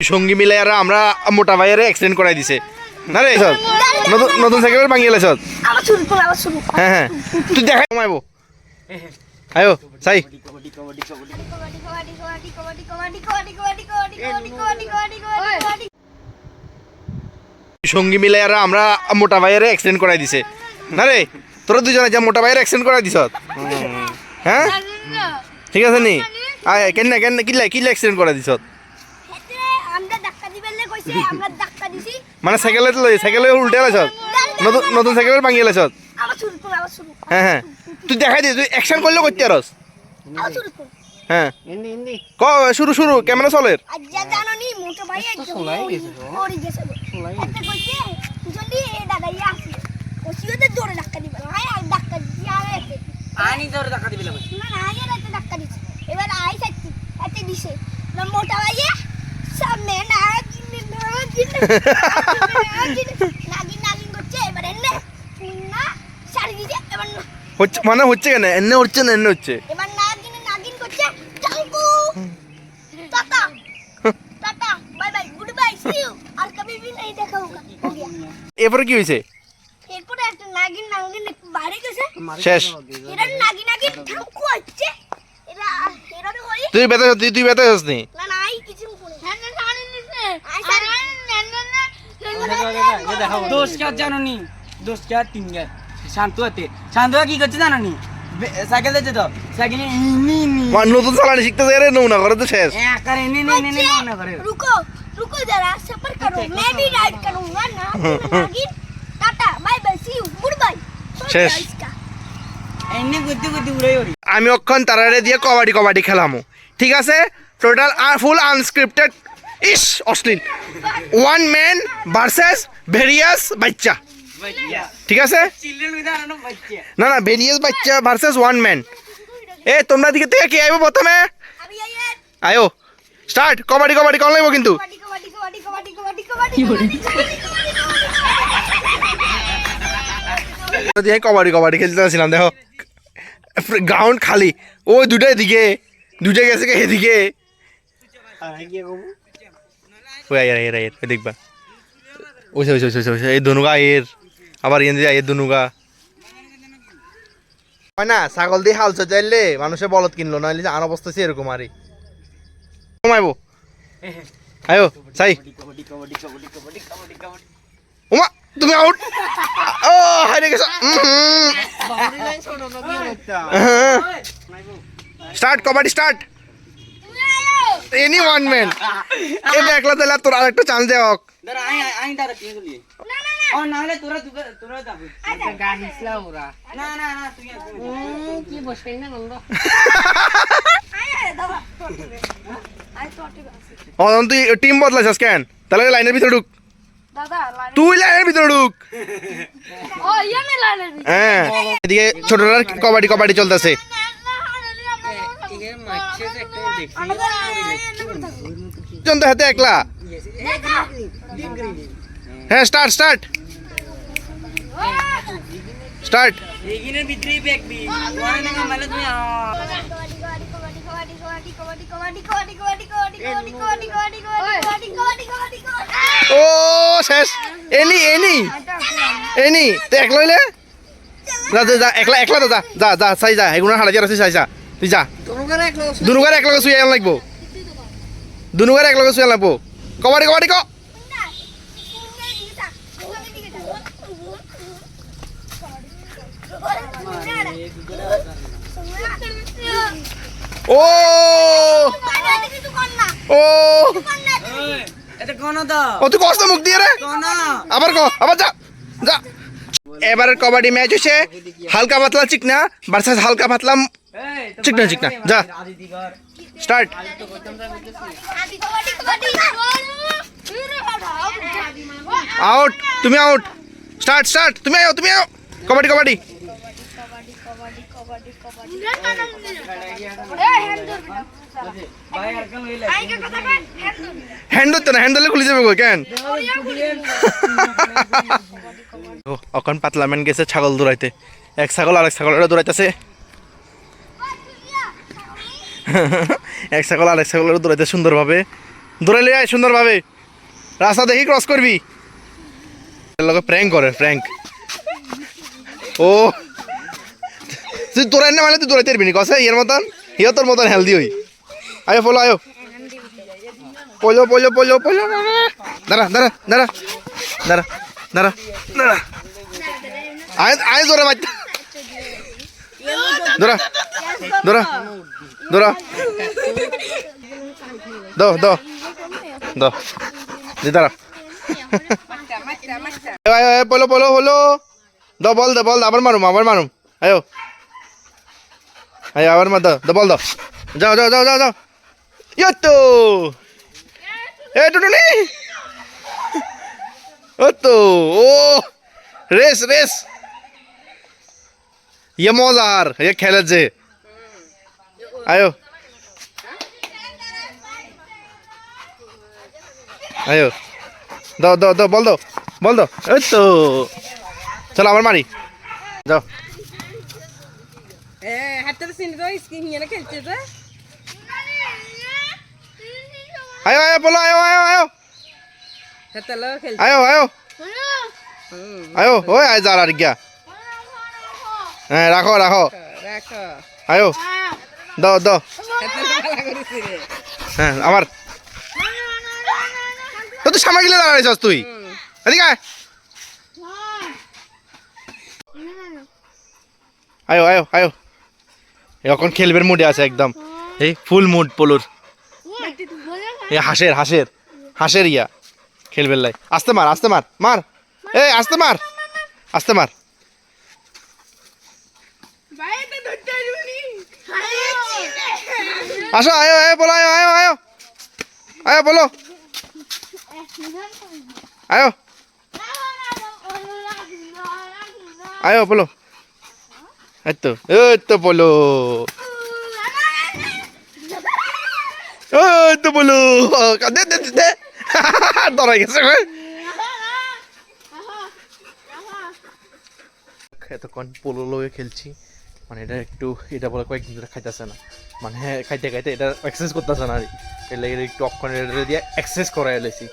সঙ্গী মিলে আর আমরা মোটা ভাইয়ের এক্সিডেন্ট করাই দিছে না রে সব নতুন নতুন সাইকেল ভাঙিয়ে এলে সব হ্যাঁ হ্যাঁ তুই দেখা কমাইবো আয়ো সাই সঙ্গী মিলে আর আমরা মোটা ভাইয়ের এক্সিডেন্ট করাই দিছে না রে তোরা দুজনে যা মোটা ভাইয়ের এক্সিডেন্ট করাই দিছ হ্যাঁ ঠিক আছে নি আয় কেন কেন কিলা এক্সিডেন্ট করাই দিছ মানে সাইকেলে উল্টে এলাছ নতুন নতুন সাইকেল ভাঙিয়ে এলাছ হ্যাঁ হ্যাঁ তুই দেখাই দি তুই অ্যাকশন করলে করতে আরস হ্যাঁ ক শুরু শুরু ক্যামেরা চলের এবার আই থাকছি এতে দিছে না মোটা ভাইয়া সামনে না নাগিন করছে এবার এনে না শাড়ি দিছে এবার হচ্ছে মানে হচ্ছে কেন এনে হচ্ছে না এনে হচ্ছে এবার নাগিন করছে জাঙ্কু টাটা টাটা bye bye goodbye see you আর কবি भी नहीं देखा होगा हो गया এরপরে কি হইছে এরপরে একটা নাগিন বাইরে গেছে শেষ এরা নাগিন জাঙ্কু হচ্ছে এরা এরা হই তুই বেতা হস নি না না আই কিছু করে হ্যাঁ না জানেন না আই দোষ क्या জানোনি দোষ क्या তিনগে শান্ত কি করছে জানোনি সাইকেল দিতে তো সাইকেল মান নতুন চালানি শিখতে যায় রে নৌনা করে তো শেষ করে না করে रुको जरा सफर करो मैं भी राइड करूंगा ना नागिन tata bye bye see you good bye শেষ এনে গুদ্দি উড়াই ওরি আমি অক্ষণ তারারে দিয়ে কবাডি খেলামু ঠিক আছে টোটাল ফুল আনস্ক্রিপ্টেড ইস অশ্লীল ওয়ান ম্যান ভার্সেস ভেরিয়াস বাচ্চা ঠিক আছে চিলড্রেন উইদার নো বাচ্চা না না ভেরিয়াস বাচ্চা ভার্সেস ওয়ান ম্যান এ তোমরা দিকে থেকে কে আইবো প্রথমে अभी आइए আয়ো স্টার্ট কবাডি কল লাগবো কিন্তু দিয়ে কবাডি খেলতে আসছিলাম দেখো গ্রাউন্ড খালি ওই দুটাই দিকে দুটা গেছে এদিকে ওই আয়ের ওই দেখবা ওই এই ধনুকা এর আবার ইয়ে দিয়ে এর ধনুকা হয় না ছাগল দিয়ে হাল চাইলে মানুষে বলদ কিনলো না আন অবস্থা এরকম আরই কমাইবো আয়ো সাই ওমা তুমি আউট ও হারিয়ে গেছো start kabaddi start any one man এটা একলা তাহলে তোর আরেকটা চান্স দে হোক দাঁড়া আই দাঁড়া কি বলি ও না হলে তোরা যাবে গাহিসলা ওরা না তুই কি বসবে না বন্ধ তুই টিম বদলাইছিস কেন তাহলে লাইনের ভিতরে ঢুক দাদা তুই লাইনের ভিতরে ঢুক ও ইয়া মে লাইনের হ্যাঁ এদিকে ছোটরা কবাডি চলতেছে হাতে একলা হ্যাঁ স্টার্ট এগিনের ভিতরেই ব্যাকবি ওরে না মানে তুমি ও শেষ এনি তো একলা হইলে যা একলা তো যা চাই যা এগুলো হারা যাচ্ছে চাই যা তুই যা দুনুগার একলগে শুয়ে আন লাগবো দুনুগার একলগে শুয়ে লাগবো কবাডি ক ও ও এটা কোন দাও ও তুই কষ্ট মুখ দিয়ে রে কোন আবার যা এবারের কবাডি ম্যাচ হচ্ছে হালকা পাতলা চিকনা ভার্সেস হালকা পাতলা চিকনা যা স্টার্ট আউট তুমি আউট স্টার্ট তুমি আও কবাডি হ্যান্ড ধরতে না হ্যান্ড ধরলে খুলে যাবে কেন অখন পাতলা ম্যান গেছে ছাগল দৌড়াইতে এক ছাগল আরেক ছাগল দৌড়াইতেছে এক ছাগল আরেক ছাগলের দৌড়াইতে সুন্দরভাবে দৌড়াইলে আয় সুন্দরভাবে রাস্তা দেখি ক্রস করবি লোকে প্র্যাঙ্ক করে প্র্যাঙ্ক ও তুই দৌড়াই না মানে তুই দৌড়াইতে পারবি নি কসে ইয়ের মতন ইয়ে তোর মতন হেলদি হই আয়ো ফলো আয়ো পলো পলো পলো পলো দাঁড়া দাঁড়া দাঁড়া দাঁড়া দাঁড়া দাঁড়া আয় আয় জোরে বাচ্চা দৌড়া দৌড়া দৌড়া দাও দাও দাও দি দাঁড়া পলো পলো হলো দাও বল দে বল আবার মারুম আয়ো আয় আবার মার দাও বল দাও যাও যাও যাও যাও যাও ইয়ো তো এ টুটুনি ও তো ও রেস রেস ये मजार ये खेलत जे आयो आयो दो दो दो बोल दो ए तो चलो आবার মারি যাও হাতের সিন তো স্কিন নিয়ে খেলছে তো आयो आयो बोलो आयो आयो आयो হাতেলো খেলছে आयो आयो आयो ओए आय जा रहा क्या হ্যাঁ রাখো রাখো রাখো আয়ো দাও দাও হাতেলো খেলা করিস রে হ্যাঁ আমার তো তুই সামনে গেলে দাঁড়াইছস তুই এদিকে আয় আয়ো আয়ো আয়ো এখন খেলবের মুডে আছে একদম এই ফুল মুড পলুর এই হাঁসের ইয়া খেলবের লাই আস্তে মার মার এই আস্তে মার আসো আয়ো আয়ো বলো আয়ো আয়ো আয়ো আয়ো বলো আয়ো আয়ো বলো এই তো বলো বলো দে দে দে ধরাই গেছে এতক্ষণ পোলো লয়ে খেলছি মানে এটা বলে কয়েকদিন ধরে খাইতেছে না মানে খাইতে এটা এক্সারসাইজ করতেছে না আর এর লাগে একটু অক্ষণ দিয়ে এক্সারসাইজ করাই এলেছি